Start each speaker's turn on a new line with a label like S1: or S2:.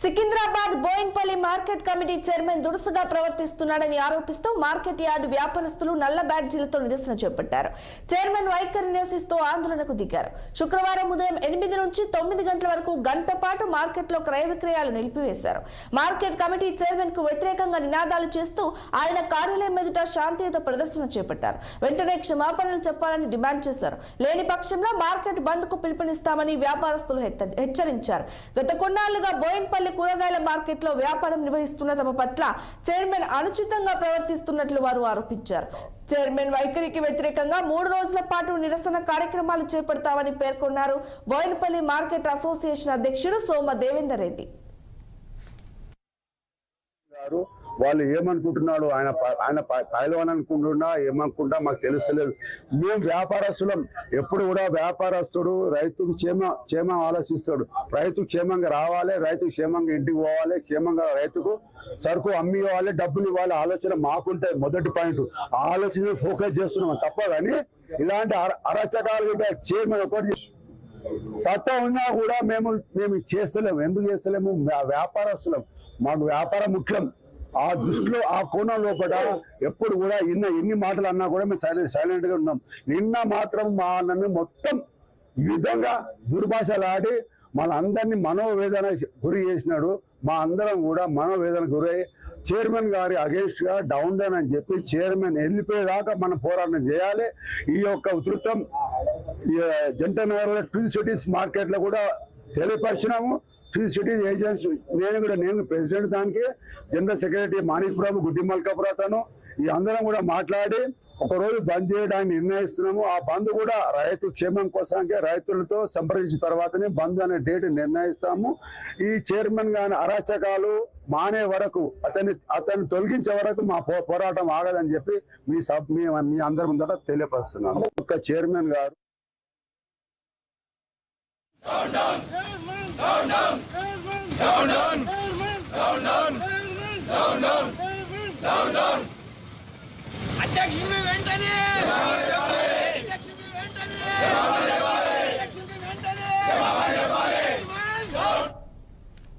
S1: Secunderabad Bowenpally market committee chairman దురుసుగా ప్రవర్తిస్తున్నాడని ఆరోపిస్తూ మార్కెట్ యార్డు వ్యాపారస్తులు నల్ల బ్యాడ్జీలతో నిరసన చేపట్టారు. చైర్మన్ వైఖరి నిరసిస్తూ ఆందోళనకు దిగారు. శుక్రవారం ఉదయం 8 నుంచి 9 గంటల వరకు గంట పాటు మార్కెట్లో క్రయ విక్రయాలు నిలిపివేశారు. మార్కెట్ కమిటీ చైర్మన్ కు వ్యతిరేకంగా నినాదాలు చేస్తూ ఆయన కార్యాలయం ఎదుట శాంతియుత ప్రదర్శన చేపట్టారు. వెంటనే క్షమాపణలు చెప్పాలని డిమాండ్ చేశారు. లేని పక్షంలో మార్కెట్ బంద్ కు పిలుపునిస్తామని వ్యాపారస్తులు హెచ్చరించారు. గత కొన్నాళ్లుగా బోయిన్పల్లి కూరగాయల మార్కెట్ లో వ్యాపారం నిర్వహిస్తున్న తమ పట్ల చైర్మన్ అనుచితంగా ప్రవర్తిస్తున్నట్లు వారు ఆరోపించారు. చైర్మన్ వైఖరికి వ్యతిరేకంగా 3 రోజుల పాటు నిరసన కార్యక్రమాలు చేపడతామని పేర్కొన్నారు. బోయిన్పల్లి మార్కెట్ అసోసియేషన్ అధ్యక్షుడు సోమ దేవేందర్ రెడ్డి.
S2: వాళ్ళు ఏమనుకుంటున్నాడు, ఆయన పైలవాన్ అనుకుంటున్నా ఏమనుకుంటా మాకు తెలుస్తలేదు. మేము వ్యాపారస్తులం. ఎప్పుడు కూడా వ్యాపారస్తుడు రైతుకు క్షేమం ఆలోచిస్తాడు. రైతు క్షేమంగా రావాలి, రైతు క్షేమంగా ఇంటికి పోవాలి, క్షేమంగా రైతుకు సరుకు అమ్మి ఇవ్వాలి, డబ్బులు ఇవ్వాలి. ఆలోచన మాకుంటే మొదటి పాయింట్. ఆ ఆలోచన ఫోకస్ చేస్తున్నాం తప్ప కానీ ఇలాంటి అరాచకాలు చైర్మన్ ఒకటి సత్తా ఉన్నా కూడా మేము చేస్తలేము. ఎందుకు చేస్తలేము? వ్యాపారస్తులం. మాకు వ్యాపారం ముఖ్యం. ఆ దృష్టిలో ఆ కోణం లోపల ఎప్పుడు కూడా ఎన్ని మాటలు అన్నా కూడా మేము సైలెంట్ గా ఉన్నాం. నిన్న మాత్రం మా నన్ను మొత్తం ఈ విధంగా దుర్భాషలాడి మనందరినీ మనోవేదన గురి చేసినాడు. మా అందరం కూడా మనోవేదన గురై చైర్మన్ గారి అగేన్స్ట్ గా డౌన్ అని చెప్పి చైర్మన్ వెళ్ళిపోయేదాకా మనం పోరాటం చేయాలి. ఈ యొక్క ఉధృతం జంటనగర్ ట్విన్ సిటీస్ మార్కెట్ లో కూడా తెలియపరిచినాము. ట్విన్ సిటీస్ ఏజెంట్స్ నేను ప్రెసిడెంట్, దానికి జనరల్ సెక్రటరీ మాణిక్పురం, గుడ్డి మల్కాపురతను ఈ అందరం కూడా మాట్లాడి ఒకరోజు బంద్ చేయడానికి నిర్ణయిస్తున్నాము. ఆ బంద్ కూడా రైతు క్షేమం కోసానికి రైతులతో సంప్రదించిన తర్వాతనే బంద్ అనే డేట్ నిర్ణయిస్తాము. ఈ చైర్మన్ గాని అరాచకాలు మానే వరకు అతన్ని తొలగించే వరకు మా పోరాటం ఆగదని చెప్పి మీ అందరి ముందట తెలియపరుస్తున్నాము. ఒక చైర్మన్ గారు
S3: అధ్యక్షుని వెంటనే